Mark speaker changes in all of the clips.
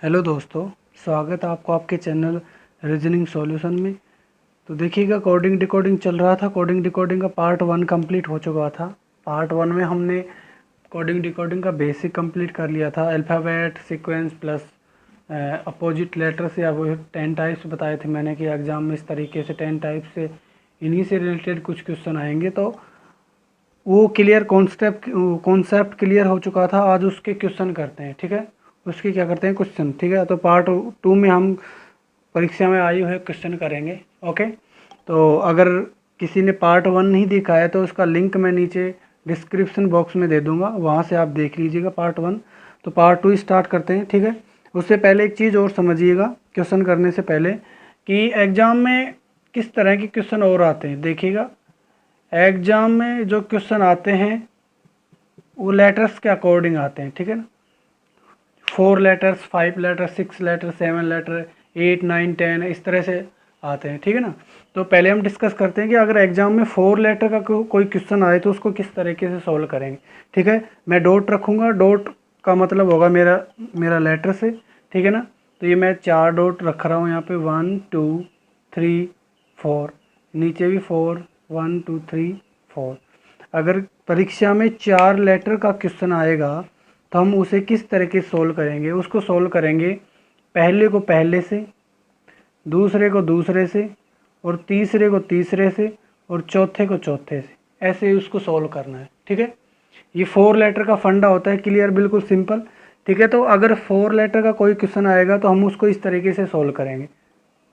Speaker 1: Hello दोस्तों, स्वागत है आपको आपके चैनल रीजनिंग सॉल्यूशन में। तो देखिएगा, कोडिंग डिकोडिंग चल रहा था। कोडिंग डिकोडिंग का पार्ट 1 कंप्लीट हो चुका था। पार्ट 1 में हमने कोडिंग डिकोडिंग का बेसिक कंप्लीट कर लिया था। Alphabet sequence plus opposite letters या वो 10 टाइप्स बताए थे मैंने कि एग्ज़ाम में इस तरीके से 10 टाइप से इन्हीं से रिलेटेड कुछ क्वेश्चन आएंगे। तो वो क्लियर कॉन्सेप्ट क्लियर हो चुका था। आज उसके क्वेश्चन करते हैं, ठीक है। उसके क्या करते हैं, क्वेश्चन, ठीक है। तो पार्ट 2 में हम परीक्षा में आए हुए क्वेश्चन करेंगे। ओके, तो अगर किसी ने पार्ट 1 नहीं देखा है तो उसका लिंक मैं नीचे डिस्क्रिप्शन बॉक्स में दे दूंगा, वहाँ से आप देख लीजिएगा पार्ट 1। तो पार्ट 2 स्टार्ट करते हैं, ठीक है। उससे पहले एक चीज़ और समझिएगा क्वेश्चन करने से पहले, कि एग्ज़ाम में किस तरह के क्वेश्चन और आते हैं। देखिएगा, एग्ज़ाम में जो क्वेश्चन आते हैं वो लेटर्स के अकॉर्डिंग आते हैं, ठीक है ना। 4 लेटर्स, 5 लेटर, 6 लेटर, 7 लेटर, 8, 9, 10 इस तरह से आते हैं, ठीक है ना। तो पहले हम डिस्कस करते हैं कि अगर एग्जाम में 4 लेटर का कोई क्वेश्चन आए तो उसको किस तरीके से सॉल्व करेंगे, ठीक है। मैं डॉट रखूँगा, डॉट का मतलब होगा मेरा लेटर से, ठीक है ना। तो ये मैं 4 डॉट रख रहा हूँ यहाँ पे, 1 2 3 4, नीचे भी 4, 1 2 3 4। अगर परीक्षा में 4 लेटर का क्वेश्चन आएगा तो हम उसे किस तरीके से सोल्व करेंगे। उसको सोल्व करेंगे पहले को पहले से, दूसरे को दूसरे से, और तीसरे को तीसरे से, और चौथे को चौथे से। ऐसे ही उसको सोल्व करना है, ठीक है। ये 4 लेटर का फंडा होता है, क्लियर, बिल्कुल सिंपल, ठीक है। तो अगर 4 लेटर का कोई क्वेश्चन आएगा तो हम उसको इस तरीके से सोल्व करेंगे,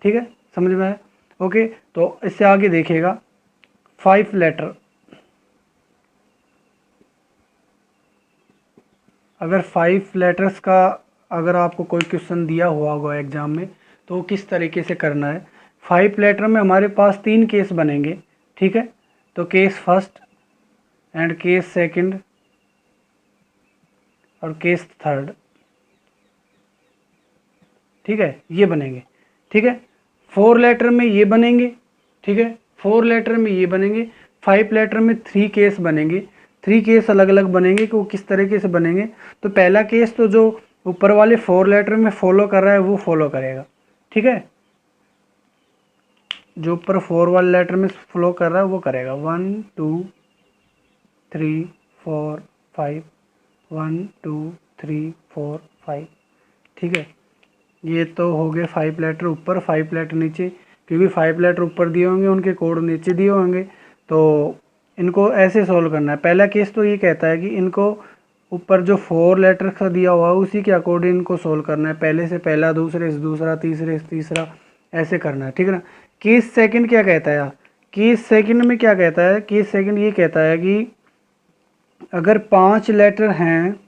Speaker 1: ठीक है। समझ में आया? ओके, तो इससे आगे देखिएगा, 5 लेटर। अगर 5 लेटर्स का अगर आपको कोई क्वेश्चन दिया हुआ होगा एग्ज़ाम में तो किस तरीके से करना है। 5 लेटर में हमारे पास 3 केस बनेंगे, ठीक है। तो case first and case second और केस थर्ड, ठीक है, ये बनेंगे, ठीक है। 4 लेटर में ये बनेंगे, ठीक है। 4 लेटर में ये बनेंगे। 5 लेटर में 3 केस बनेंगे। 3 केस अलग अलग बनेंगे कि वो किस तरीके से बनेंगे। तो पहला केस तो जो ऊपर वाले 4 लेटर में फॉलो कर रहा है वो फॉलो करेगा, ठीक है। जो ऊपर 4 वाले लेटर में फॉलो कर रहा है वो करेगा, 1 2 3 4 5, 1 2 3 4 5, ठीक है। ये तो हो गए 5 लेटर ऊपर, 5 लेटर नीचे, क्योंकि 5 लेटर ऊपर दिए होंगे उनके कोड नीचे दिए होंगे। तो इनको ऐसे सॉल्व करना है। पहला केस तो ये कहता है कि इनको ऊपर जो 4 लेटर का दिया हुआ है उसी के अकॉर्डिंग इनको सॉल्व करना है। पहले से पहला, दूसरे से दूसरा, तीसरे से तीसरा, ऐसे करना है, ठीक है ना। केस सेकंड क्या कहता है? केस सेकंड में क्या कहता है? केस सेकंड ये कहता है कि अगर 5 लेटर हैं,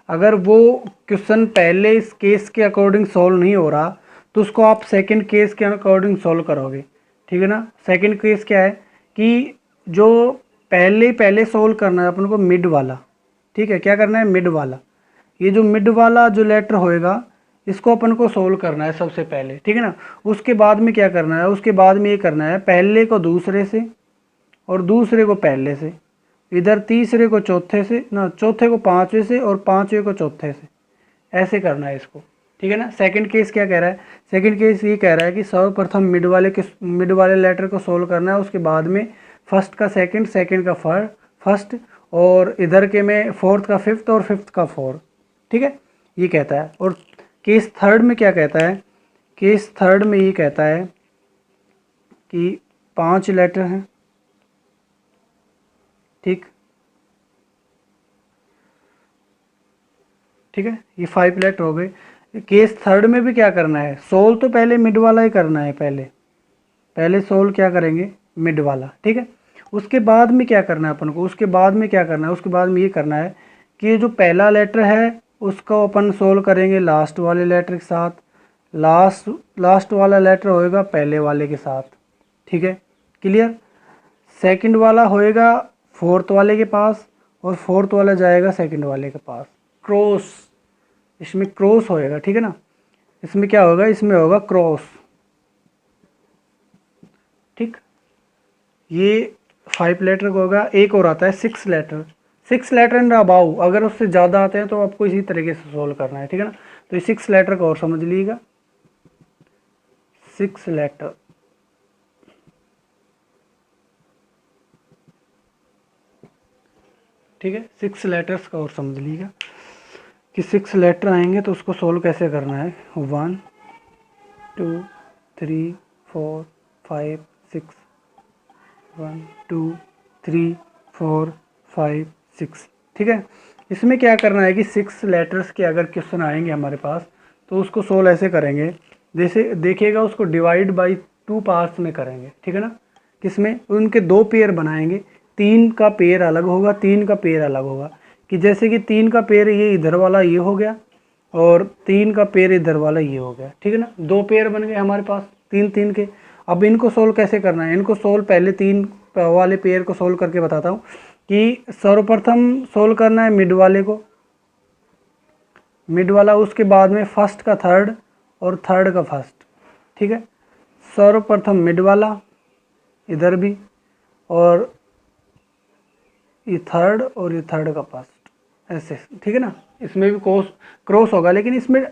Speaker 1: अगर वो क्वेश्चन पहले इस केस के अकॉर्डिंग सॉल्व नहीं हो रहा तो उसको आप सेकंड केस के अकॉर्डिंग सॉल्व करोगे, ठीक है ना। सेकंड केस क्या है कि जो पहले सॉल्व करना है अपन को मिड वाला, ठीक है। क्या करना है? मिड वाला। ये जो मिड वाला जो लेटर होएगा इसको अपन को सोल्व करना है सबसे पहले, ठीक है ना। उसके बाद में क्या करना है? उसके बाद में ये करना है, पहले को दूसरे से और दूसरे को पहले से, इधर तीसरे को चौथे से ना, चौथे को पांचवे से और पांचवे को चौथे से, ऐसे करना है इसको, ठीक है ना। सेकंड केस क्या कह रहा है? सेकंड केस ये कह रहा है कि सर्वप्रथम मिड वाले लेटर को सोल्व करना है। उसके बाद में फर्स्ट का सेकंड, सेकंड का फर्स्ट, और इधर के में फोर्थ का फिफ्थ और फिफ्थ का फोर्थ, ठीक है, ये कहता है। और केस थर्ड में क्या कहता है? केस थर्ड में ये कहता है कि 5 लेटर हैं, ठीक ठीक है, ये 5 लेटर हो गए। केस थर्ड में भी क्या करना है? सोल्व तो पहले मिड वाला ही करना है। पहले सोल्व क्या करेंगे? मिड वाला, ठीक है। उसके बाद में क्या करना है अपन को? उसके बाद में क्या करना है? उसके बाद में ये करना है कि ये जो पहला लेटर है उसको अपन सोल्व करेंगे लास्ट वाले लेटर के साथ। लास्ट वाला लेटर होएगा पहले वाले के साथ, ठीक है, क्लियर। सेकंड वाला होएगा फोर्थ वाले के पास, और फोर्थ वाला जाएगा सेकंड वाले के पास। क्रॉस, इसमें क्रॉस होएगा, ठीक है ना। इसमें क्या होगा? इसमें होगा क्रॉस, ठीक। ये 5 लेटर का होगा। एक और आता है 6 लेटर। 6 लेटर एंड अबाउ, अगर उससे ज़्यादा आते हैं तो आपको इसी तरीके से सोल्व करना है, ठीक है ना। तो ये 6 लेटर को और समझ लीजिएगा, 6 लेटर, ठीक है, 6 लेटर्स का और समझ लीजिएगा कि 6 लेटर आएंगे तो उसको सोल्व कैसे करना है। 1 2 3 4 5 6, 1 2 3 4 5 6, ठीक है। इसमें क्या करना है कि 6 लेटर्स के अगर क्वेश्चन आएंगे हमारे पास तो उसको सोल्व ऐसे करेंगे, जैसे देखिएगा उसको डिवाइड बाई 2 पार्ट्स में करेंगे, ठीक है ना। किसमें, उनके 2 पेयर बनाएंगे, 3 का पेयर अलग होगा, 3 का पेयर अलग होगा, कि जैसे कि 3 का पेयर ये इधर वाला ये हो गया और 3 का पेयर इधर वाला ये हो गया, ठीक है ना। 2 पेयर बन गए हमारे पास 3 3 के। अब इनको सोल्व कैसे करना है, इनको सोल्व पहले 3 वाले पेयर को सोल्व करके बताता हूँ कि सर्वप्रथम सोल्व करना है मिड वाले को, मिड वाला, उसके बाद में फर्स्ट का थर्ड और थर्ड का फर्स्ट, ठीक है। सर्वप्रथम मिड वाला इधर भी, और ये थर्ड और ये थर्ड का फर्स्ट, ऐसे, ठीक है ना। इसमें भी क्रॉस होगा, लेकिन इसमें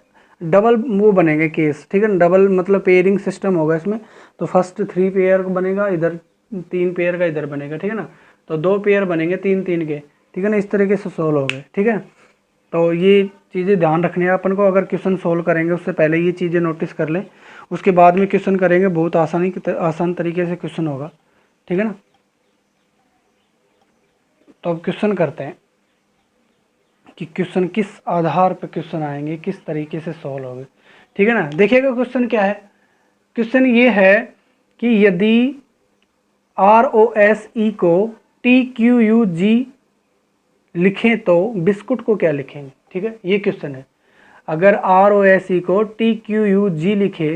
Speaker 1: डबल वो बनेंगे केस, ठीक है ना, डबल मतलब पेयरिंग सिस्टम होगा इसमें। तो फर्स्ट 3 पेयर बनेगा इधर, 3 पेयर का इधर बनेगा, ठीक है ना। तो 2 पेयर बनेंगे 3 3 के, ठीक है ना। इस तरीके से सोल्व हो गए, ठीक है। तो ये चीज़ें ध्यान रखनी है अपन को, अगर क्वेश्चन सोल्व करेंगे उससे पहले ये चीज़ें नोटिस कर लें, उसके बाद में क्वेश्चन करेंगे बहुत आसान तरीके से क्वेश्चन होगा, ठीक है ना। तो अब क्वेश्चन करते हैं कि क्वेश्चन किस आधार पर क्वेश्चन आएंगे, किस तरीके से सॉल्व होंगे, ठीक है ना। देखिएगा क्वेश्चन क्या है, क्वेश्चन ये है कि यदि ROSE को TQUG लिखें तो बिस्कुट को क्या लिखेंगे, ठीक है, ये क्वेश्चन है। अगर ROSE को TQUG लिखे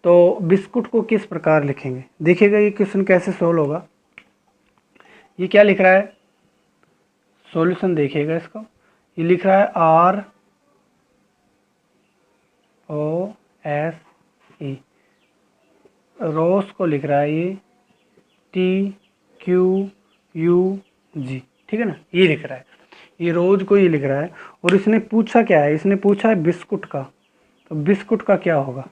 Speaker 1: तो बिस्कुट को किस प्रकार लिखेंगे। देखिएगा ये क्वेश्चन कैसे सोल्व होगा। ये क्या लिख रहा है, सॉल्यूशन देखिएगा इसका, ये लिख रहा है ROSE, रोस को लिख रहा है ये TQUG, ठीक है ना, ये लिख रहा है, ये रोज को ये लिख रहा है। और इसने पूछा क्या है, इसने पूछा है बिस्कुट का, तो बिस्कुट का क्या होगा,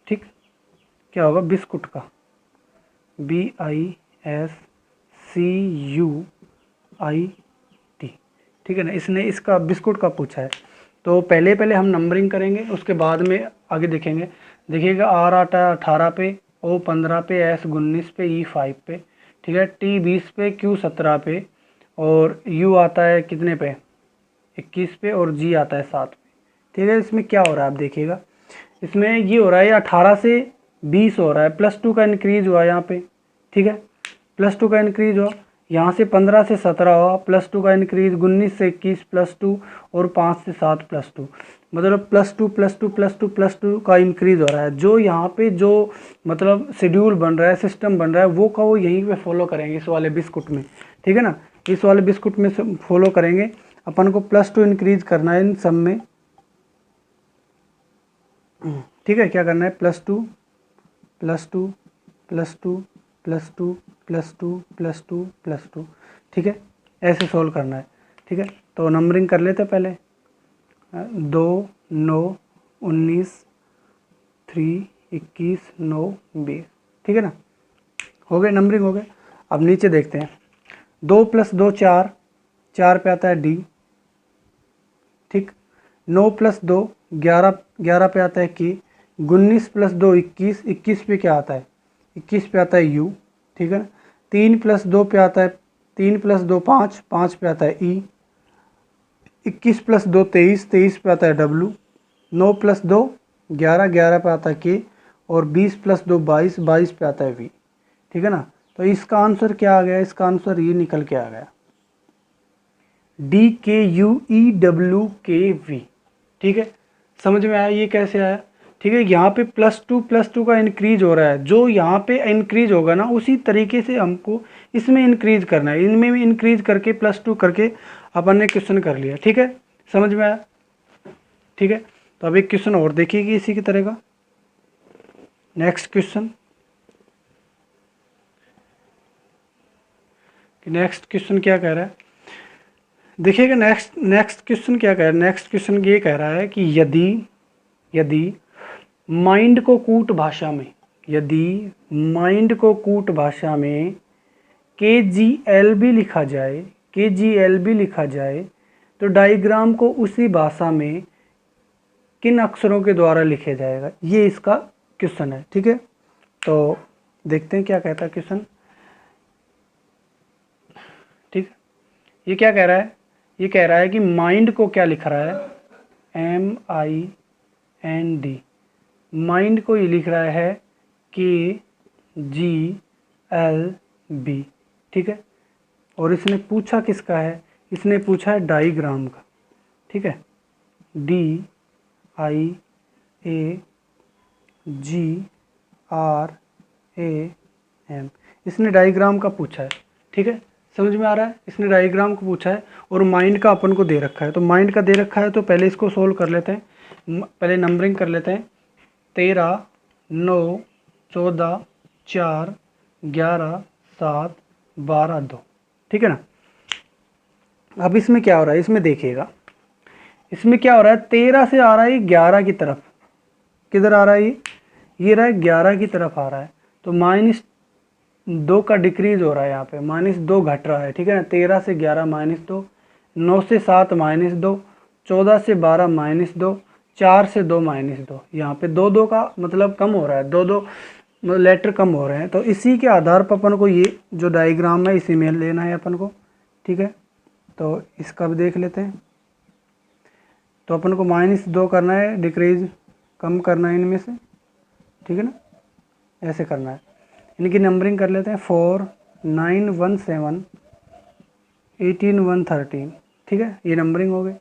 Speaker 1: ठीक, क्या होगा बिस्कुट का, BISCUIT, ठीक है ना। इसने इसका बिस्कुट का पूछा है, तो पहले हम नंबरिंग करेंगे, उसके बाद में आगे देखेंगे। देखिएगा R आता है 18 पे, O 15 पे, S 19 पे, E 5 पे, ठीक है, T 20 पे, Q 17 पे, और U आता है कितने पे, 21 पे, और G आता है 7 पे, ठीक है। इसमें क्या हो रहा है आप देखिएगा, इसमें ये हो रहा है 18 से 20 हो रहा है, +2 का इंक्रीज हुआ यहाँ पे, ठीक है, +2 का इंक्रीज हुआ, यहाँ से 15 से 17 हुआ, +2 का इंक्रीज, 19 से 21 +2, और 5 से 7 +2, मतलब +2 का इंक्रीज हो रहा है। जो यहाँ पे जो मतलब शेड्यूल बन रहा है, सिस्टम बन रहा है, वो का वो यहीं पे फॉलो करेंगे इस वाले बिस्कुट में, ठीक है ना। इस वाले बिस्कुट में फॉलो करेंगे, अपन को +2 इंक्रीज करना है इन सब में, ठीक है। क्या करना है, +2 +2 +2 +2 +2 +2 +2, ठीक है, ऐसे सोल्व करना है, ठीक है। तो नंबरिंग कर लेते हैं पहले, 2 9 19 3 21 9 20, ठीक है ना, हो गए, नंबरिंग हो गए। अब नीचे देखते हैं, 2 + 2 4, 4 पे आता है D, ठीक, 9 + 2 11, 11 पे आता है K, 19 + 2 21, 21 पे क्या आता है, 21 पे आता है U, ठीक है ना। 3 + 2 पे आता है, 3 + 2 5, 5 पे आता है E, 21 + 2 23, 23 पे आता है W, 9 + 2 11, 11 पे आता है K, और 20 + 2 22, 22 पे आता है V, ठीक है ना। तो इसका आंसर क्या आ गया, इसका आंसर ये निकल के आ गया, DKUEWKV, ठीक है। समझ में आया ये कैसे आया, ठीक है। यहाँ पे +2 का इंक्रीज हो रहा है, जो यहाँ पे इंक्रीज होगा ना उसी तरीके से हमको इसमें इंक्रीज करना है, इनमें भी इंक्रीज करके +2 करके अपन ने क्वेश्चन कर लिया, ठीक है, समझ में आया, ठीक है। तो अब एक क्वेश्चन और देखिएगी इसी की तरह का, नेक्स्ट क्वेश्चन, कि नेक्स्ट क्वेश्चन क्या कह रहा है। देखिएगा नेक्स्ट क्वेश्चन क्या कह रहा है। नेक्स्ट क्वेश्चन ये कह रहा है कि यदि माइंड को कूट भाषा में, यदि माइंड को कूट भाषा में KGLB लिखा जाए, KGLB लिखा जाए तो डायग्राम को उसी भाषा में किन अक्षरों के द्वारा लिखा जाएगा। ये इसका क्वेश्चन है। ठीक है, तो देखते हैं क्या कहता है क्वेश्चन। ठीक है, ये क्या कह रहा है। ये कह रहा है कि माइंड को क्या लिख रहा है, MIND, माइंड को ये लिख रहा है KGLB। ठीक है, और इसने पूछा किसका है, इसने पूछा है डायग्राम का। ठीक है, DIAGRAM, इसने डायग्राम का पूछा है। ठीक है, समझ में आ रहा है, इसने डायग्राम को पूछा है और माइंड का अपन को दे रखा है। तो माइंड का दे रखा है तो पहले इसको सोल्व कर लेते हैं, पहले नंबरिंग कर लेते हैं। 13, 9, 14, 4, 11, 7, 12, 2। ठीक है ना। अब इसमें क्या हो रहा है, इसमें देखिएगा, इसमें क्या हो रहा है, 13 से आ रहा है 11 की तरफ। किधर आ रहा है ये रहा है 11 की तरफ आ रहा है। तो -2 का डिक्रीज हो रहा है यहाँ पे, -2 घट रहा है। ठीक है ना, 13 से 11 -2, 9 से 7 -2, 14 से 12 -2, 4 से 2 -2। यहाँ पे 2 का मतलब कम हो रहा है, 2 लेटर कम हो रहे हैं। तो इसी के आधार पर अपन को ये जो डायग्राम है इसी में लेना है अपन को। ठीक है, तो इसका भी देख लेते हैं। तो अपन को -2 करना है, डिक्रीज कम करना है इनमें से। ठीक है ना, ऐसे करना है। इनकी नंबरिंग कर लेते हैं। 4, 9, 1, 7, 18, 1, 13। ठीक है, ये नंबरिंग हो गई।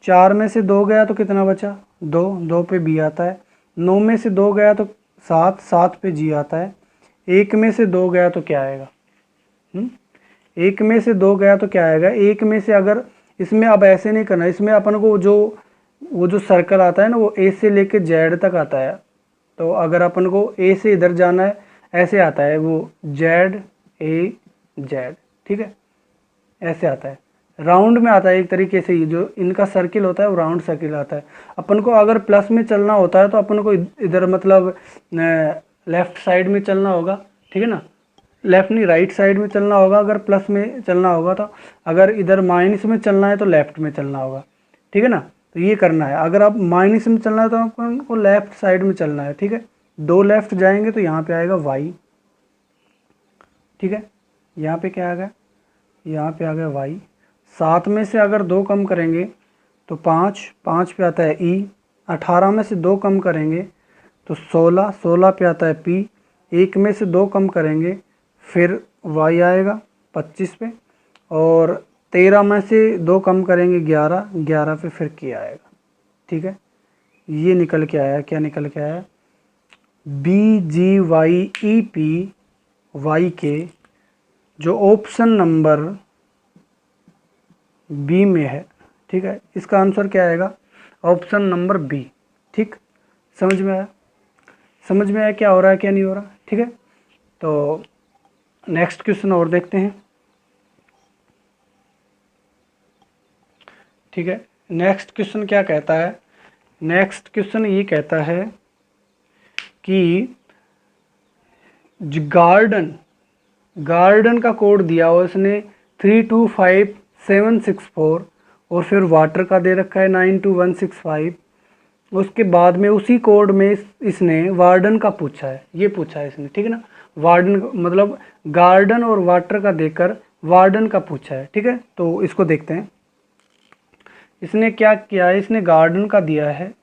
Speaker 1: 4 में से 2 गया तो कितना बचा, 2 पे B आता है। 9 में से 2 गया तो 7 पे G आता है। 1 में से 2 गया तो क्या आएगा, 1 में से 2 गया तो क्या आएगा। 1 में से अगर इसमें अब ऐसे नहीं करना, इसमें अपन को वो जो सर्कल आता है ना, वो A से लेके Z तक आता है। तो अगर अपन को A से इधर जाना है, ऐसे आता है वो ZAZ। ठीक है, ऐसे आता है, राउंड में आता है एक तरीके से। ये जो इनका सर्किल होता है वो राउंड सर्किल आता है। अपन को अगर प्लस में चलना होता है तो अपन को इधर मतलब लेफ्ट साइड में चलना होगा। ठीक है ना, लेफ्ट नहीं राइट साइड में चलना होगा अगर प्लस में चलना होगा तो। अगर इधर माइनस में चलना है तो लेफ्ट में चलना होगा। ठीक है ना, तो ये करना है। अगर आप माइनस में चलना है तो अपन को लेफ्ट साइड में चलना है। ठीक है, 2 लेफ्ट जाएंगे तो यहाँ पे आएगा Y। ठीक है, यहाँ पे क्या आ गया, यहाँ पे आ गया Y। 7 में से अगर 2 कम करेंगे तो 5 पे आता है E। 18 में से 2 कम करेंगे तो 16 पे आता है P। 1 में से 2 कम करेंगे फिर Y आएगा 25 पे। और 13 में से 2 कम करेंगे 11 पे फिर K आएगा। ठीक है, ये निकल के आया, क्या निकल के आया, BGYEPY के जो ऑप्शन नंबर B में है। ठीक है, इसका आंसर क्या आएगा, ऑप्शन नंबर B। ठीक, समझ में आया, समझ में आया क्या हो रहा है क्या नहीं हो रहा। ठीक है, तो नेक्स्ट क्वेश्चन और देखते हैं। ठीक है, नेक्स्ट क्वेश्चन क्या कहता है। नेक्स्ट क्वेश्चन ये कहता है कि गार्डन का कोड दिया हुआ इसने 325764 और फिर वाटर का दे रखा है 92165। उसके बाद में उसी कोड में इसने वार्डन का पूछा है, ये पूछा है इसने। ठीक है ना, वार्डन मतलब गार्डन और वाटर का देकर वार्डन का पूछा है। ठीक है, तो इसको देखते हैं। इसने क्या किया है, इसने गार्डन का दिया है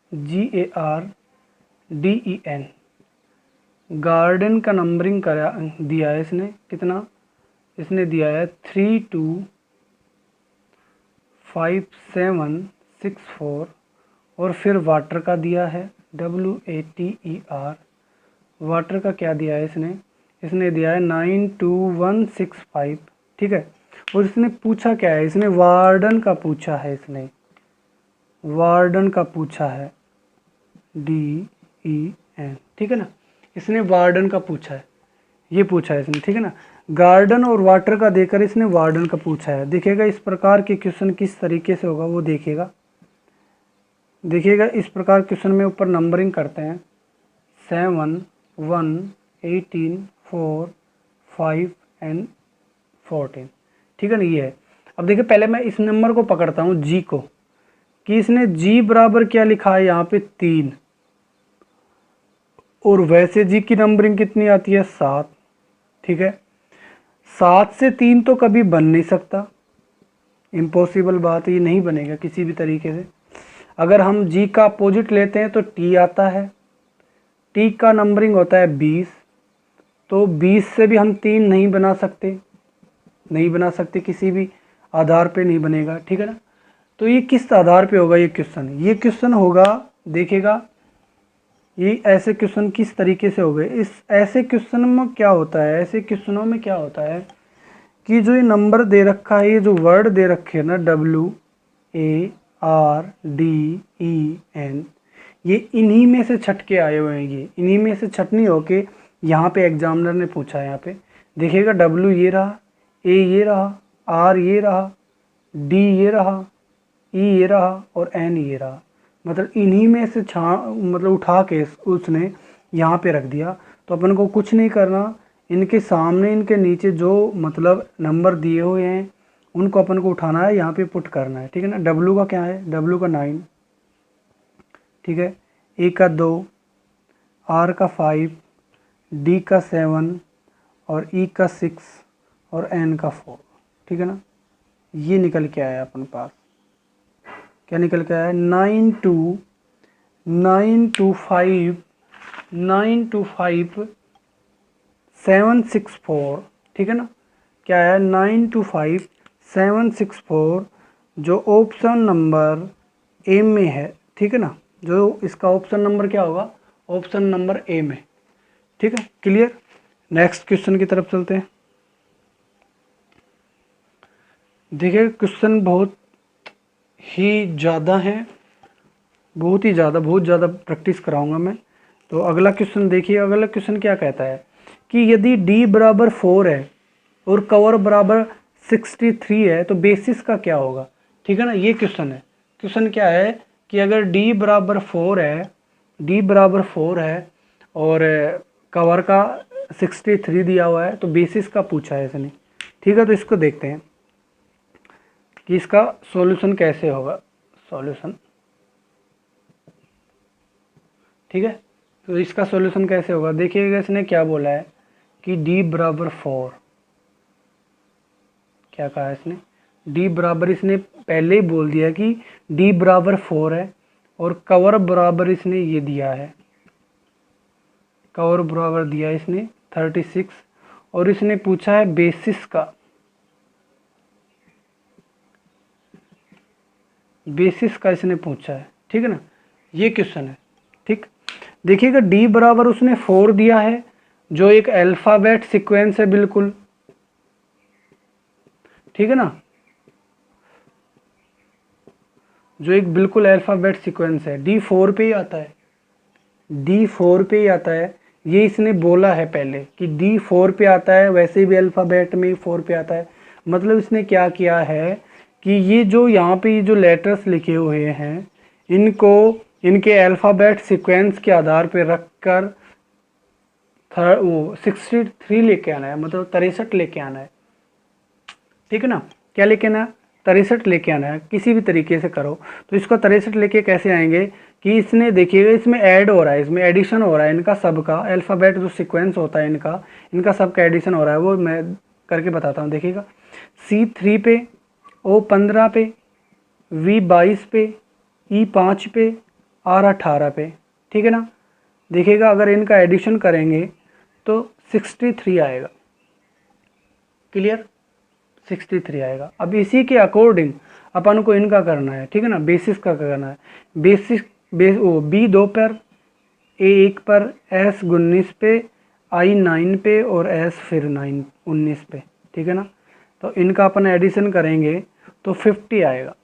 Speaker 1: GARDEN, गार्डन का नंबरिंग करा दिया है इसने, कितना, इसने दिया है 325764 और फिर वाटर का दिया है WATER। वाटर का क्या दिया है इसने दिया है 92165। ठीक है, और इसने पूछा क्या है, इसने वार्डन का पूछा है, इसने वार्डन का पूछा है DEN। ठीक है ना, इसने वार्डन का पूछा है, ये पूछा है इसने। ठीक है ना, गार्डन और वाटर का देकर इसने वार्डन का पूछा है। देखिएगा इस प्रकार के क्वेश्चन किस तरीके से होगा वो देखिएगा। देखिएगा इस प्रकार क्वेश्चन में ऊपर नंबरिंग करते हैं 7, 1, 18, 4, 5 एंड 14। ठीक है ना, ये है। अब देखिए पहले मैं इस नंबर को पकड़ता हूँ जी को, कि इसने जी बराबर क्या लिखा है यहाँ पे 3, और वैसे जी की नंबरिंग कितनी आती है 7। ठीक है, 7 से 3 तो कभी बन नहीं सकता, इम्पॉसिबल बात है, ये नहीं बनेगा किसी भी तरीके से। अगर हम जी का अपोजिट लेते हैं तो टी आता है, टी का नंबरिंग होता है 20, तो 20 से भी हम 3 नहीं बना सकते, नहीं बना सकते, किसी भी आधार पे नहीं बनेगा। ठीक है ना, तो ये किस आधार पे होगा ये क्वेश्चन होगा, देखिएगा ये ऐसे क्वेश्चन किस तरीके से हो गए। इस ऐसे क्वेश्चन में क्या होता है, ऐसे क्वेश्चनों में क्या होता है कि जो ये नंबर दे रखा है, ये जो वर्ड दे रखे हैं ना WARDEN, ये इन्हीं में से छट के आए हुए हैं, ये इन्हीं में से छट नहीं होके यहाँ पे एग्जामिनर ने पूछा है। यहाँ पे देखिएगा W ये रहा, A ये रहा, R ये रहा, D ये रहा, E ये रहा और N ये रहा, मतलब इन्हीं में से मतलब उठा के उसने यहाँ पे रख दिया। तो अपन को कुछ नहीं करना, इनके सामने इनके नीचे जो मतलब नंबर दिए हुए हैं उनको अपन को उठाना है, यहाँ पे पुट करना है। ठीक है ना, W का क्या है, W का 9, ठीक है, A का 2, R का 5, D का 7 और E का 6 और N का 4। ठीक है ना, ये निकल के आया अपन पास, क्या निकल के आया 925,764। ठीक है ना, क्या है 925,764, जो ऑप्शन नंबर ए में है। ठीक है ना, जो इसका ऑप्शन नंबर क्या होगा, ऑप्शन नंबर ए में। ठीक है, क्लियर। नेक्स्ट क्वेश्चन की तरफ चलते हैं। देखिए क्वेश्चन बहुत ही ज़्यादा है, बहुत ज़्यादा प्रैक्टिस कराऊंगा मैं। तो अगला क्वेश्चन देखिए, अगला क्वेश्चन क्या कहता है कि यदि d बराबर 4 है और कवर बराबर 63 है तो बेसिस का क्या होगा। ठीक है ना, ये क्वेश्चन है। क्वेश्चन क्या है कि अगर d बराबर 4 है, d बराबर 4 है और कवर का 63 दिया हुआ है, तो बेसिस का पूछा है इसने। ठीक है, तो इसको देखते हैं कि इसका सॉल्यूशन कैसे होगा। सॉल्यूशन, ठीक है, तो इसका सॉल्यूशन कैसे होगा, देखिएगा इसने क्या बोला है कि d बराबर 4, क्या कहा है इसने, d बराबर, इसने पहले ही बोल दिया कि d बराबर 4 है और कवर बराबर इसने ये दिया है, कवर बराबर दिया इसने 36, और इसने पूछा है बेसिस का, बेसिस का इसने पूछा है। ठीक है ना, ये क्वेश्चन है। ठीक, देखिएगा d बराबर उसने 4 दिया है, जो एक अल्फ़ाबेट सीक्वेंस है बिल्कुल। ठीक है ना, जो एक बिल्कुल अल्फ़ाबेट सीक्वेंस है, d 4 पे ही आता है, d 4 पे ही आता है। ये इसने बोला है पहले कि d 4 पे आता है, वैसे भी अल्फ़ाबेट में 4 पे आता है। मतलब इसने क्या किया है कि ये जो यहाँ पे ये जो लेटर्स लिखे हुए हैं, इनको इनके अल्फ़ाबेट सीक्वेंस के आधार पे रख कर वो 63 लेके आना है, मतलब 63 लेके आना है। ठीक है ना, क्या लेके आना है, 63 लेके आना है, किसी भी तरीके से करो। तो इसको 63 लेके कैसे आएंगे कि इसने देखिएगा इसमें ऐड हो रहा है, इसमें एडिशन हो रहा है इनका सबका, अल्फ़ाबेट जो सीक्वेंस होता है इनका सबका एडिशन हो रहा है, वो मैं करके बताता हूँ। देखिएगा C3 पे, O15 पे, V22 पे, E5 पे, R18 पे। ठीक है ना, देखिएगा अगर इनका एडिशन करेंगे तो 63 आएगा। क्लियर, 63 आएगा। अब इसी के अकॉर्डिंग अपन को इनका करना है। ठीक है ना, बेसिस का करना है। बेसिस B2 पर, A1 पर, S19 पे, I9 पे और S फिर 19 पे। ठीक है ना, तो इनका अपन एडिशन करेंगे तो 50 आएगा।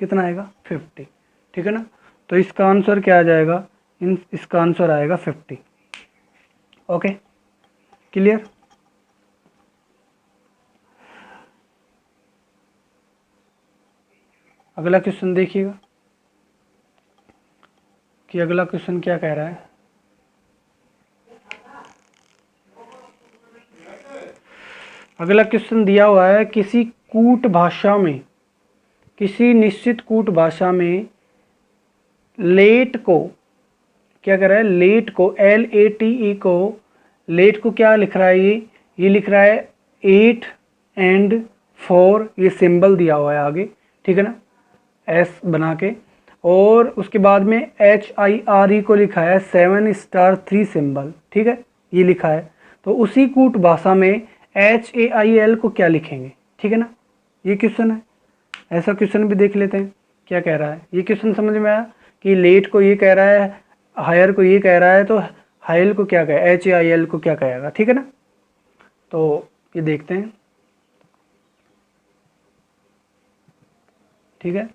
Speaker 1: कितना आएगा, 50। ठीक है ना, तो इसका आंसर क्या आ जाएगा, इसका आंसर आएगा 50। Okay, clear. अगला क्वेश्चन देखिएगा कि अगला क्वेश्चन क्या कह रहा है। अगला क्वेश्चन दिया हुआ है किसी कूट भाषा में, किसी निश्चित कूट भाषा में लेट को क्या कर रहा है, लेट को LATE को, लेट को क्या लिख रहा है, ये लिख रहा है 8 and 4, ये सिंबल दिया हुआ है आगे, ठीक है ना, S बना के, और उसके बाद में HIRE को लिखा है 7 स्टार 3 सिंबल, ठीक है, ये लिखा है। तो उसी कूट भाषा में HAIL को क्या लिखेंगे, ठीक है ना, ये क्वेश्चन है। ऐसा क्वेश्चन भी देख लेते हैं क्या कह रहा है। ये क्वेश्चन समझ में आया कि लेट को ये कह रहा है, हायर को ये कह रहा है, तो हाइल को क्या कहे, HAIL को क्या कहेगा, ठीक है ना। तो ये देखते हैं, ठीक है।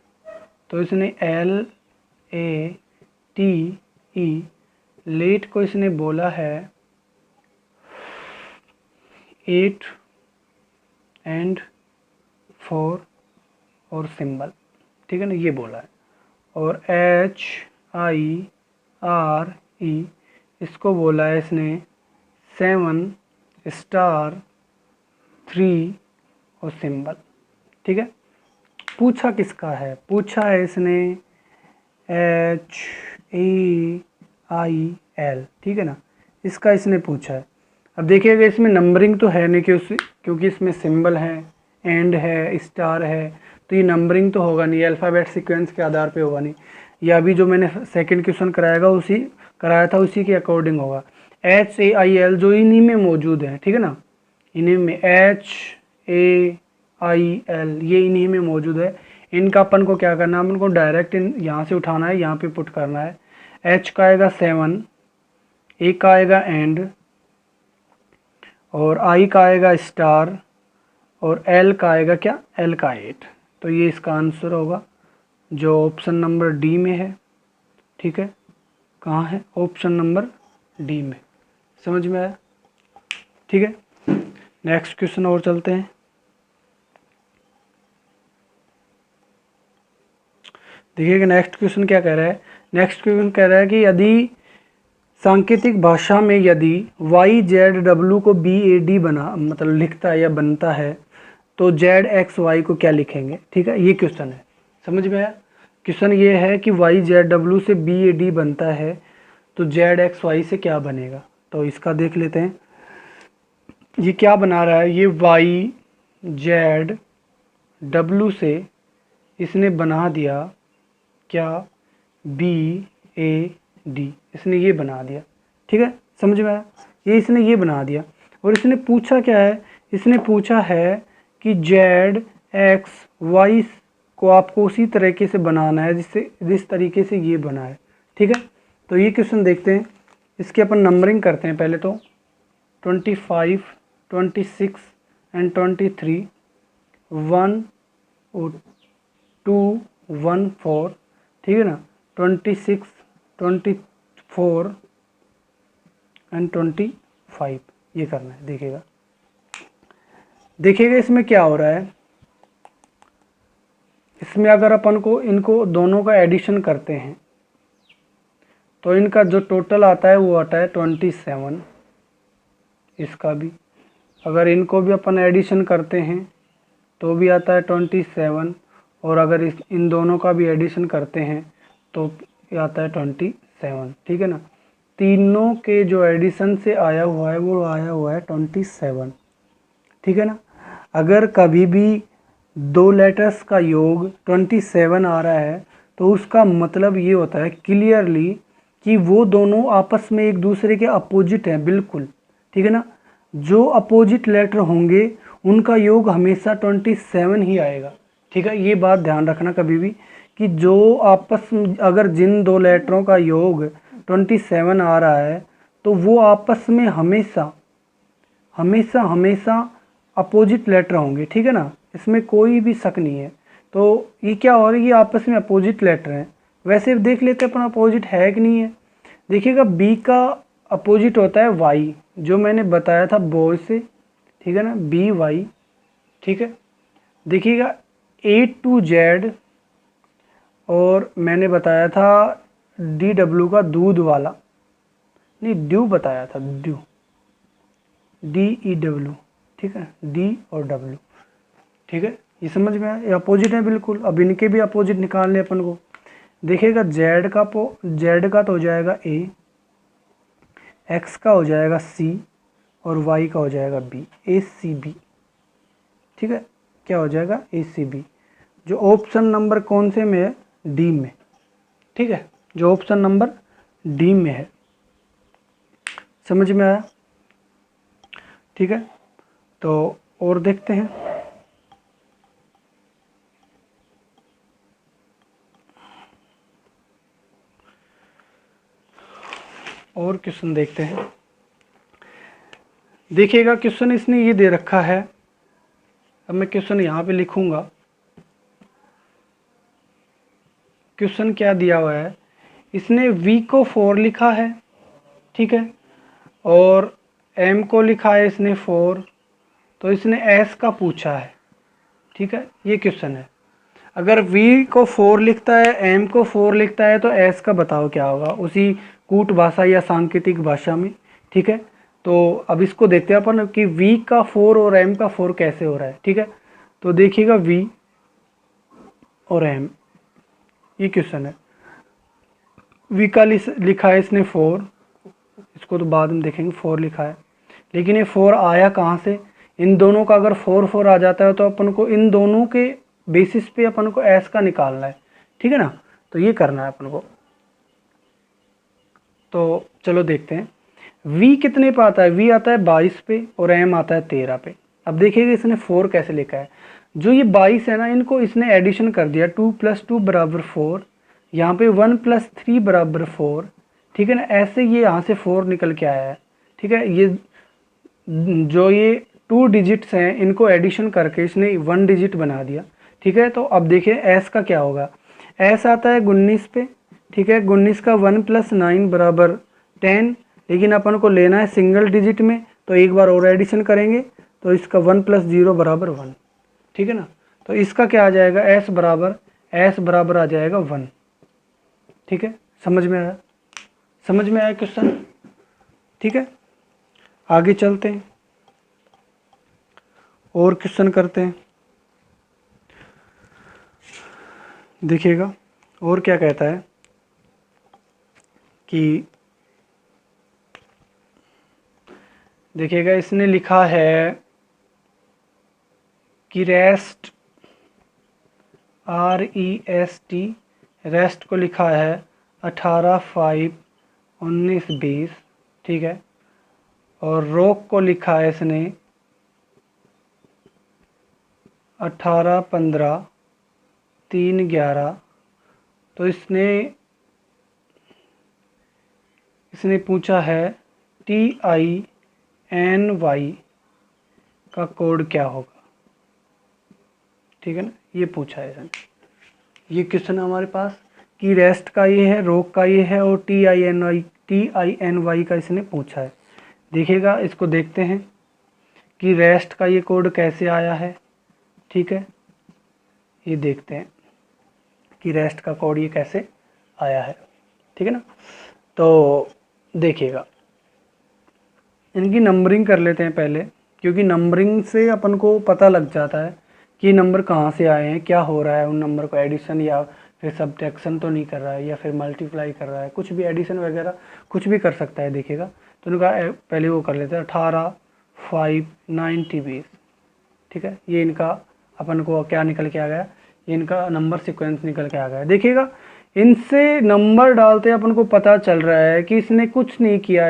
Speaker 1: तो इसने LATE, लेट को इसने बोला है 8 and 4 और सिंबल, ठीक है ना, ये बोला है। और HIRE इसको बोला है इसने 7 स्टार 3 और सिंबल, ठीक है। पूछा किसका है, पूछा है इसने HAIL, ठीक है ना, इसका इसने पूछा है। अब देखिएगा इसमें नंबरिंग तो है नहीं क्योंकि इसमें सिंबल है, एंड है, स्टार है, तो ये नंबरिंग तो होगा नहीं, अल्फ़ाबेट सीक्वेंस के आधार पे होगा नहीं। ये अभी जो मैंने सेकंड क्वेश्चन कराया था उसी के अकॉर्डिंग होगा। HAIL जो इन्हीं में मौजूद है, ठीक है ना, इन्हीं में HAIL ये इन्हीं में मौजूद है। इनका अपन को क्या करना है, अपन को डायरेक्ट यहाँ से उठाना है, यहाँ पे पुट करना है। H का आएगा 7, A का आएगा एंड, और I का आएगा स्टार, और L का आएगा क्या, L का 8। तो ये इसका आंसर होगा जो ऑप्शन नंबर डी में है, ठीक है। कहाँ है, ऑप्शन नंबर डी में। समझ में आया, ठीक है। नेक्स्ट क्वेश्चन और चलते हैं। देखिएगा नेक्स्ट क्वेश्चन क्या कह रहा है। नेक्स्ट क्वेश्चन कह रहा है कि यदि सांकेतिक भाषा में यदि YZW को BAD बना मतलब लिखता है या बनता है तो ZXY को क्या लिखेंगे, ठीक है, ये क्वेश्चन है। समझ में आया। क्वेश्चन ये है कि YZW से BAD बनता है तो ZXY से क्या बनेगा। तो इसका देख लेते हैं, ये क्या बना रहा है, ये YZW से इसने बना दिया क्या, BAD, इसने ये बना दिया, ठीक है। समझ में आया, ये इसने ये बना दिया। और इसने पूछा क्या है, इसने पूछा है कि ZXY को आपको उसी तरीके से बनाना है जिस तरीके से ये बना है, ठीक है। तो ये क्वेश्चन देखते हैं, इसके अपन नंबरिंग करते हैं पहले तो 25, 26 एंड 23, 1 और 2, 1, 4, ठीक है ना, 26, 24 एंड 25, ये करना है। देखिएगा इसमें क्या हो रहा है। इसमें अगर अपन को इनको दोनों का एडिशन करते हैं तो इनका जो टोटल आता है वो आता है 27। इसका भी अगर इनको भी अपन एडिशन करते हैं तो भी आता है 27, और अगर इन दोनों का भी एडिशन करते हैं तो आता है 27, ठीक है ना। तीनों के जो एडिशन से आया हुआ है वो आया हुआ है 27, ठीक है ना। अगर कभी भी दो लेटर्स का योग 27 आ रहा है तो उसका मतलब ये होता है क्लियरली कि वो दोनों आपस में एक दूसरे के अपोजिट हैं, बिल्कुल, ठीक है ना। जो अपोजिट लेटर होंगे उनका योग हमेशा 27 ही आएगा, ठीक है। ये बात ध्यान रखना कभी भी कि जो आपस में अगर जिन दो लेटरों का योग 27 आ रहा है तो वो आपस में हमेशा हमेशा हमेशा अपोजिट लेटर होंगे, ठीक है ना, इसमें कोई भी शक नहीं है। तो ये क्या हो रहा है, ये आपस में अपोजिट लेटर हैं। वैसे देख लेते हैं अपन अपोजिट है कि नहीं है। देखिएगा बी का अपोजिट होता है वाई, जो मैंने बताया था बॉय से, ठीक है ना, BY, ठीक है। देखिएगा A to Z और मैंने बताया था DW का दूध वाला, नहीं ड्यू बताया था, ड्यू, DEW, ठीक है, D और W, ठीक है, ये समझ में आया, ये अपोजिट है बिल्कुल। अब इनके भी अपोजिट निकालने अपन को। देखिएगा Z का तो हो जाएगा A, X का हो जाएगा C और Y का हो जाएगा B, ACB, ठीक है, क्या हो जाएगा ACB, जो ऑप्शन नंबर कौन से में है, D में, ठीक है, जो ऑप्शन नंबर D में है। समझ में आया, ठीक है। तो और देखते हैं, और क्वेश्चन देखते हैं। देखिएगा क्वेश्चन इसने ये दे रखा है, अब मैं क्वेश्चन यहाँ पे लिखूंगा। क्वेश्चन क्या दिया हुआ है, इसने V को 4 लिखा है, ठीक है, और M को लिखा है इसने 4, तो इसने S का पूछा है, ठीक है, ये क्वेश्चन है। अगर V को 4 लिखता है, M को 4 लिखता है, तो S का बताओ क्या होगा, उसी कूट भाषा या सांकेतिक भाषा में, ठीक है। तो अब इसको देखते हैं अपन कि V का 4 और M का 4 कैसे हो रहा है, ठीक है। तो देखिएगा V और M, ये क्वेश्चन है। V का लिखा है इसने 4, इसको तो बाद में देखेंगे, 4 लिखा है, लेकिन ये 4 आया कहाँ से, इन दोनों का अगर 4 आ जाता है तो अपन को इन दोनों के बेसिस पे अपन को S का निकालना है, ठीक है ना। तो ये करना है अपन को। तो चलो देखते हैं, V कितने पे आता है, V आता है 22 पे और M आता है 13 पे। अब देखिएगा इसने 4 कैसे लिखा है, जो ये 22 है ना, इनको इसने एडिशन कर दिया, 2 + 2 = 4, यहाँ पे 1 + 3 = 4, ठीक है ना। ऐसे ये यहाँ से 4 निकल के आया है, ठीक है। ये जो ये 2 डिजिट्स हैं, इनको एडिशन करके इसने 1 डिजिट बना दिया, ठीक है। तो अब देखिए S का क्या होगा, S आता है 19 पे, ठीक है। 19 का 1 + 9 = 10, लेकिन अपन को लेना है सिंगल डिजिट में, तो एक बार और एडिशन करेंगे, तो इसका 1 + 0 = 1, ठीक है ना। तो इसका क्या आ जाएगा, S बराबर आ जाएगा 1, ठीक है। समझ में आया क्वेश्चन, ठीक है। आगे चलते हैं और क्वेश्चन करते हैं। देखिएगा और क्या कहता है कि, देखिएगा इसने लिखा है कि रेस्ट, REST, रेस्ट को लिखा है 18, 5, 19, 20, ठीक है। और रोक को लिखा है इसने 18, 15, 3, 11। तो इसने पूछा है TINY का कोड क्या होगा, ठीक है ना, ये पूछा है इसने। ये क्वेश्चन है हमारे पास कि रेस्ट का ये है, रोक का ये है, और TINY का इसने पूछा है। देखिएगा इसको देखते हैं कि रेस्ट का ये कोड कैसे आया है, ठीक है। ये देखते हैं कि रेस्ट का कोड ये कैसे आया है, ठीक है ना। तो देखिएगा इनकी नंबरिंग कर लेते हैं पहले, क्योंकि नंबरिंग से अपन को पता लग जाता है कि नंबर कहाँ से आए हैं, क्या हो रहा है, उन नंबर को एडिशन या फिर सब्ट्रैक्शन तो नहीं कर रहा है, या फिर मल्टीप्लाई कर रहा है, कुछ भी एडिशन वगैरह कुछ भी कर सकता है। देखिएगा तो उनका पहले वो कर लेते हैं 18, 5, 90, 20, ठीक है। ये इनका अपन को क्या निकल के आ गया, ये इनका नंबर सीक्वेंस निकल के आ गया। देखिएगा इनसे नंबर डालते अपन को पता चल रहा है कि इसने कुछ नहीं किया,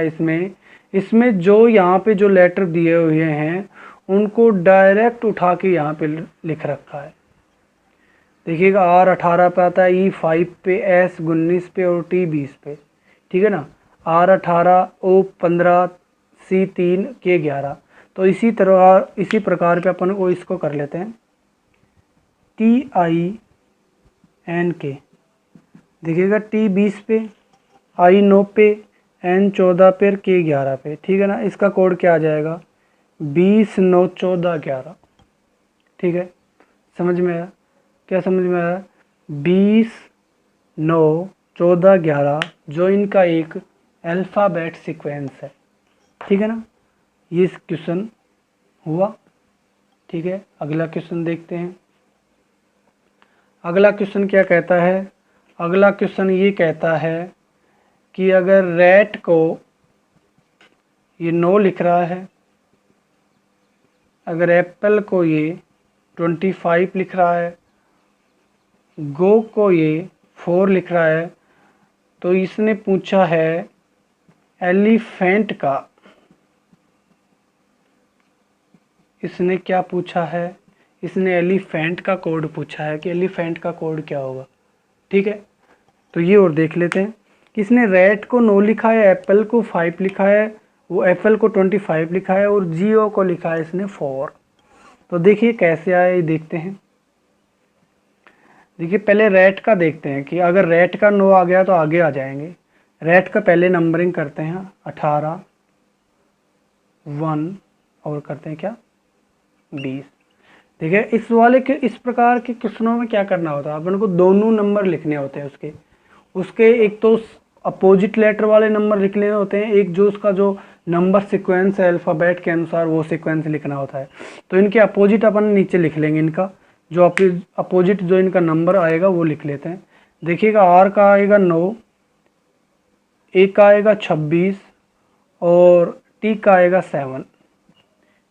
Speaker 1: इसमें जो यहाँ पे जो लेटर दिए हुए हैं उनको डायरेक्ट उठा के यहाँ पे लिख रखा है। देखिएगा R 18 पे आता है, E 5 पे, S 19 पे और T 20 पे, ठीक है ना। R 18, O 15, C 3, K 11। तो इसी प्रकार पे अपन को इसको कर लेते हैं TINK। देखिएगा T 20 पे, I 9 पे, N 14 पे, K 11 पे, ठीक है ना। इसका कोड क्या आ जाएगा, 20, 9, 14, 11, ठीक है। समझ में आया, क्या समझ में आया, 20, 9, 14, 11 जो इनका एक अल्फ़ाबेट सीक्वेंस है। ठीक है ना, ये क्वेश्चन हुआ। ठीक है, अगला क्वेश्चन देखते हैं। अगला क्वेश्चन क्या कहता है? अगला क्वेश्चन ये कहता है कि अगर रैट को, ये 9 लिख रहा है, अगर एप्पल को ये 25 लिख रहा है, गो को ये 4 लिख रहा है, तो इसने पूछा है एलिफेंट का, इसने क्या पूछा है? इसने एलिफेंट का कोड पूछा है कि एलिफेंट का कोड क्या होगा। ठीक है, तो ये और देख लेते हैं कि इसने रैट को 9 लिखा है, एप्पल को 5 लिखा है, वो एप्पल को 25 लिखा है और जियो को लिखा है इसने 4। तो देखिए कैसे आया, ये देखते हैं। देखिए पहले रैट का देखते हैं कि अगर रैट का 9 आ गया तो आगे आ जाएंगे। रैट का पहले नंबरिंग करते हैं 18, 1 और करते हैं क्या 20। देखिए इस वाले के, इस प्रकार के क्वेश्चनों में क्या करना होता है, अपन को दोनों नंबर लिखने होते हैं उसके एक तो अपोजिट लेटर वाले नंबर लिख लेने होते हैं, एक जो उसका जो नंबर सीक्वेंस है अल्फ़ाबेट के अनुसार वो सीक्वेंस लिखना होता है। तो इनके अपोजिट अपन नीचे लिख लेंगे, इनका जो अपोजिट जो इनका नंबर आएगा वो लिख लेते हैं। देखिएगा आर का आएगा 9, ए का आएगा 26 और टी का आएगा 7।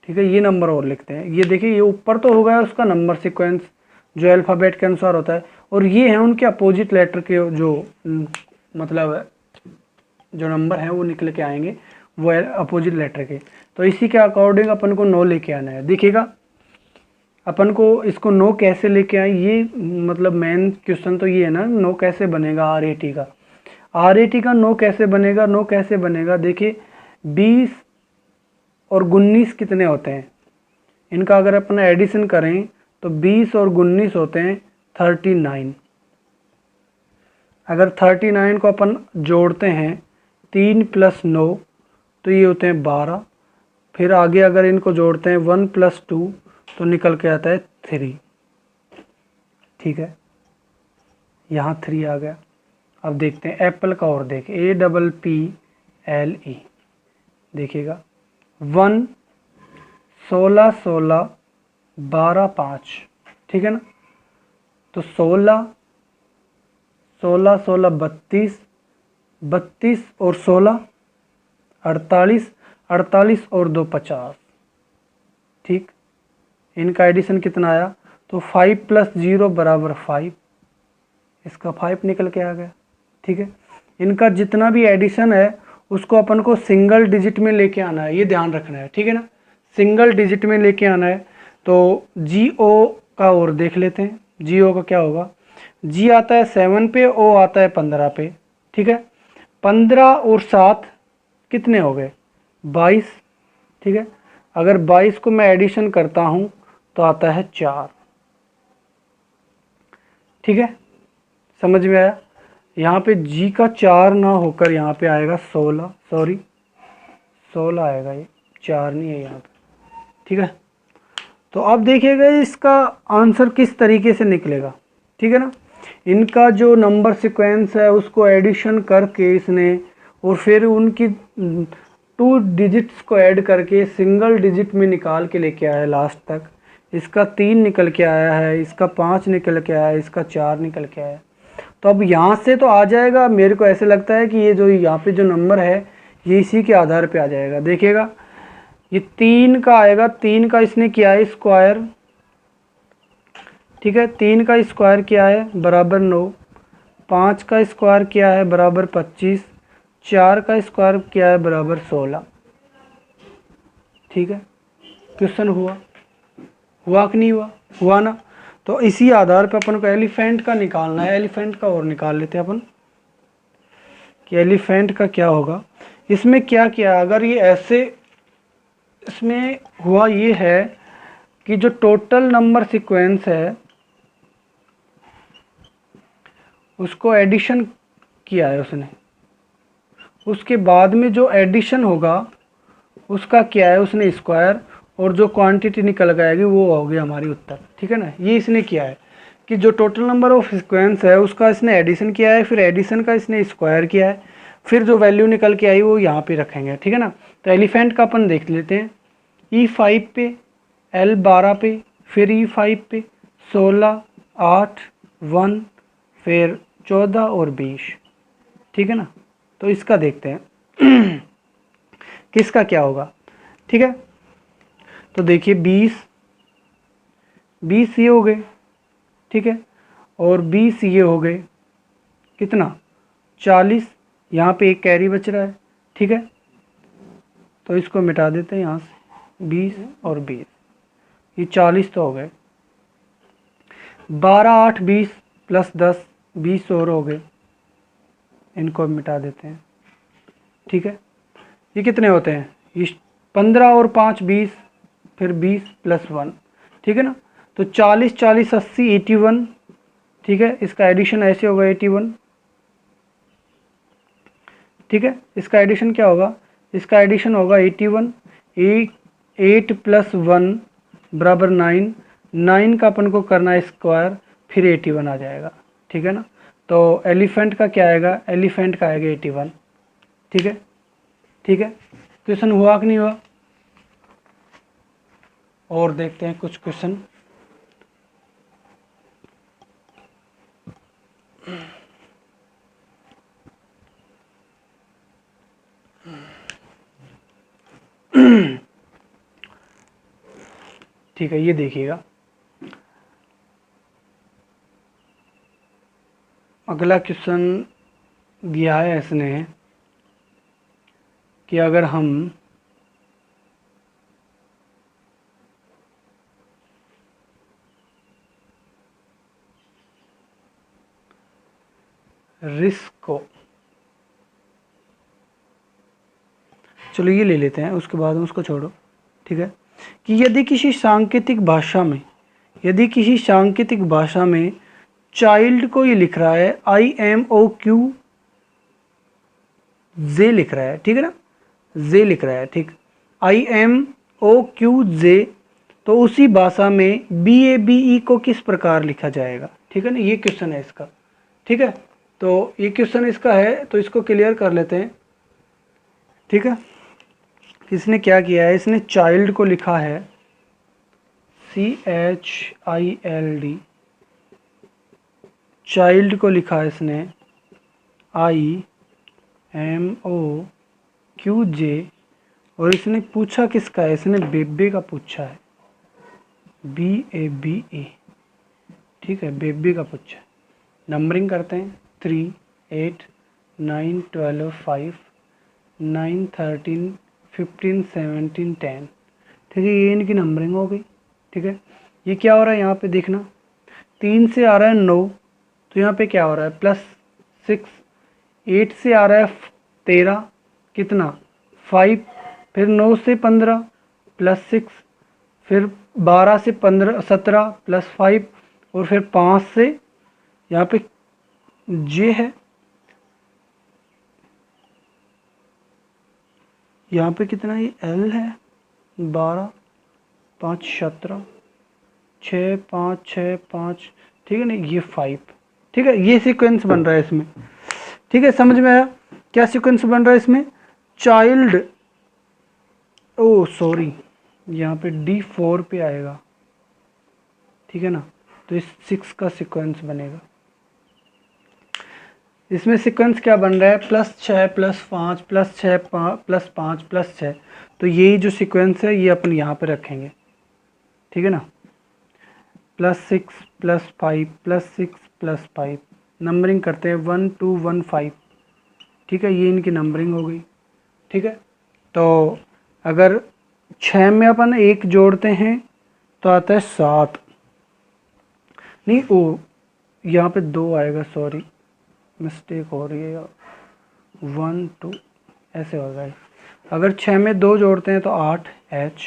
Speaker 1: ठीक है, ये नंबर और लिखते हैं। ये देखिए ये ऊपर तो हो गया उसका नंबर सीक्वेंस जो अल्फ़ाबेट के अनुसार होता है, और ये हैं उनके अपोजिट लेटर के जो मतलब जो नंबर हैं वो निकल के आएंगे वो अपोजिट लेटर के। तो इसी के अकॉर्डिंग अपन को 9 लेके आना है। देखिएगा अपन को इसको 9 कैसे लेके आए, ये मतलब मेन क्वेश्चन तो ये है ना, 9 कैसे बनेगा RAT का। RAT का 9 कैसे बनेगा? 9 कैसे बनेगा? देखिए 20 और 19 कितने होते हैं, इनका अगर अपन एडिशन करें तो 20 और 19 होते हैं 39। अगर 39 को अपन जोड़ते हैं 3 + 9 तो ये होते हैं 12। फिर आगे अगर इनको जोड़ते हैं 1 + 2 तो निकल के आता है 3। ठीक है, यहाँ 3 आ गया। अब देखते हैं एप्पल का, और देखें APPLE। देखिएगा 1, 16, 16, 12, 5। ठीक है ना, तो 16, 16, 16, 32, 32 और 16 48, 48 और 2 50। ठीक, इनका एडिशन कितना आया? तो 5 + 0 = 5, इसका 5 निकल के आ गया। ठीक है, इनका जितना भी एडिशन है उसको अपन को सिंगल डिजिट में लेके आना है, ये ध्यान रखना है। ठीक है ना, सिंगल डिजिट में लेके आना है। तो GO का और देख लेते हैं, GO का क्या होगा? G आता है 7 पे, O आता है 15 पे। ठीक है, 15 और 7 कितने हो गए? 22। ठीक है, अगर 22 को मैं एडिशन करता हूँ तो आता है 4। ठीक है, समझ में आया? यहाँ पे G का 4 ना होकर यहाँ पे आएगा 16, सॉरी 16 आएगा, ये 4 नहीं है यहाँ पे। ठीक है, तो अब देखिएगा इसका आंसर किस तरीके से निकलेगा। ठीक है ना, इनका जो नंबर सीक्वेंस है उसको एडिशन करके इसने, और फिर उनकी 2 डिजिट्स को ऐड करके सिंगल डिजिट में निकाल के लेके आया लास्ट तक। इसका 3 निकल के आया है, इसका 5 निकल के आया है, इसका 4 निकल के आया है। तो अब यहाँ से तो आ जाएगा, मेरे को ऐसे लगता है कि ये जो यहाँ पे जो नंबर है ये इसी के आधार पे आ जाएगा। देखिएगा ये 3 का आएगा, 3 का इसने किया है स्क्वायर। ठीक है, 3 का स्क्वायर किया है बराबर 9, 5 का स्क्वायर किया है बराबर 25, 4 का स्क्वायर किया है बराबर 16। ठीक है, क्वेश्चन हुआ कि नहीं हुआ? हुआ ना। तो इसी आधार पर अपन को एलिफेंट का निकालना है। एलिफेंट का और निकाल लेते हैं अपन कि एलिफेंट का क्या होगा। इसमें क्या किया, अगर ये ऐसे, इसमें हुआ ये है कि जो टोटल नंबर सीक्वेंस है उसको एडिशन किया है उसने, उसके बाद में जो एडिशन होगा उसका क्या है उसने स्क्वायर, और जो क्वांटिटी निकल के आएगी वो होगी हमारी उत्तर। ठीक है ना, ये इसने किया है कि जो टोटल नंबर ऑफ सीक्वेंस है उसका इसने एडिशन किया है, फिर एडिशन का इसने स्क्वायर किया है, फिर जो वैल्यू निकल के आई वो यहाँ पे रखेंगे, ठीक है ना। तो एलिफेंट का अपन देख लेते हैं। E5 पे, L12 पे, फिर E5 पे 16, 8, 1, फिर 14 और 20, ठीक है ना। तो इसका देखते हैं किसका क्या होगा, ठीक है। तो देखिए 20 ये हो गए, ठीक है, और 20 ये हो गए, कितना 40, यहाँ पे एक कैरी बच रहा है, ठीक है। तो इसको मिटा देते हैं यहाँ से, 20 और 20, ये 40 तो हो गए। 12, 8, 20 प्लस 10, 20 और हो गए, इनको मिटा देते हैं, ठीक है। ये कितने होते हैं, ये 15 और 5 20, फिर 20 प्लस 1, ठीक है ना। तो 40, 40, 80, 81, ठीक है। इसका एडिशन ऐसे होगा 81, ठीक है। इसका एडिशन क्या होगा, इसका एडिशन होगा 81, 8 प्लस 1 बराबर 9, 9 का अपन को करना है स्क्वायर, फिर 81 आ जाएगा, ठीक है ना। तो एलिफेंट का क्या आएगा, एलिफेंट का आएगा 81, ठीक है, ठीक है। क्वेश्चन हुआ कि नहीं हुआ, और देखते हैं कुछ क्वेश्चन। ठीक है, ये देखिएगा, अगला क्वेश्चन दिया है इसने कि अगर हम रिस्क को, चलो ये ले लेते हैं, उसके बाद हम उसको छोड़ो, ठीक है। कि यदि किसी सांकेतिक भाषा में, यदि किसी सांकेतिक भाषा में चाइल्ड को ये लिख रहा है IMOQ जे लिख रहा है, ठीक है ना, जे लिख रहा है, ठीक, IMOQ जे, तो उसी भाषा में BABE को किस प्रकार लिखा जाएगा, ठीक है ना। ये क्वेश्चन है इसका, ठीक है। तो ये क्वेश्चन इसका है, तो इसको क्लियर कर लेते हैं, ठीक है। इसने क्या किया है, इसने चाइल्ड को लिखा है CHILD, चाइल्ड को लिखा है इसने IMOQJ, और इसने पूछा किसका है, इसने बेबे का पूछा है, BABE, ठीक है, बेबे का पूछा है। नंबरिंग करते हैं, 3, 8, 9, 12, 5, 9, 13, 15, 17, 10, ठीक है। ये इनकी नंबरिंग हो गई, ठीक है। ये क्या हो रहा है यहाँ पे देखना, 3 से आ रहा है 9, तो यहाँ पे क्या हो रहा है +6, 8 से आ रहा है 13, कितना 5, फिर 9 से 15 +6, फिर 12 से 15 17 +5, और फिर 5 से यहाँ पे जे है, यहाँ पे कितना, ये L है 12, 5 17, 6 5 6 5, ठीक है ना, ये 5, ठीक है। ये सीक्वेंस बन रहा है इसमें, ठीक है, समझ में आया क्या सीक्वेंस बन रहा है इसमें। चाइल्ड, ओ सॉरी, यहाँ पे D4 पे आएगा, ठीक है ना। तो इस 6 का सीक्वेंस बनेगा, इसमें सीक्वेंस क्या बन रहा है, +6 +5 +6 +5 +6, तो यही जो सीक्वेंस है ये अपन यहाँ पे रखेंगे, ठीक है ना। +6 +5 +6 +5, नंबरिंग करते हैं 1 2 1 5, ठीक है। ये इनकी नंबरिंग हो गई, ठीक है। तो अगर 6 में अपन 1 जोड़ते हैं तो आता है 7, नहीं ओ यहाँ पे 2 आएगा, सॉरी मिस्टेक हो रही है, 1 2 ऐसे होगा। अगर 6 में 2 जोड़ते हैं तो 8 H,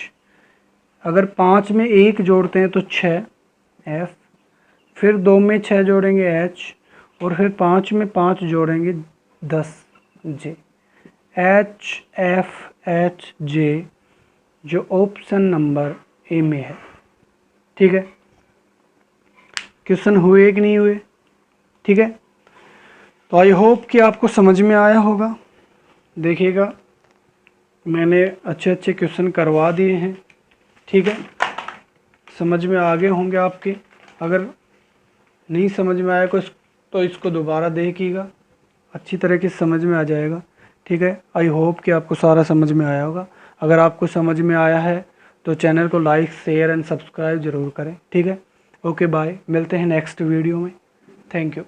Speaker 1: अगर 5 में 1 जोड़ते हैं तो 6 F, फिर 2 में 6 जोड़ेंगे H, और फिर 5 में 5 जोड़ेंगे 10 J। H F H J जो ऑप्शन नंबर A में है, ठीक है। क्वेश्चन हुए कि नहीं हुए। ठीक है, तो आई होप कि आपको समझ में आया होगा। देखिएगा मैंने अच्छे अच्छे क्वेश्चन करवा दिए हैं। ठीक है, समझ में आ गए होंगे आपके। अगर नहीं समझ में आया कुछ तो इसको दोबारा देखिएगा, अच्छी तरीके से समझ में आ जाएगा। ठीक है, आई होप कि आपको सारा समझ में आया होगा। अगर आपको समझ में आया है तो चैनल को लाइक शेयर एंड सब्सक्राइब ज़रूर करें। ठीक है, ओके बाय, मिलते हैं नेक्स्ट वीडियो में। Thank you.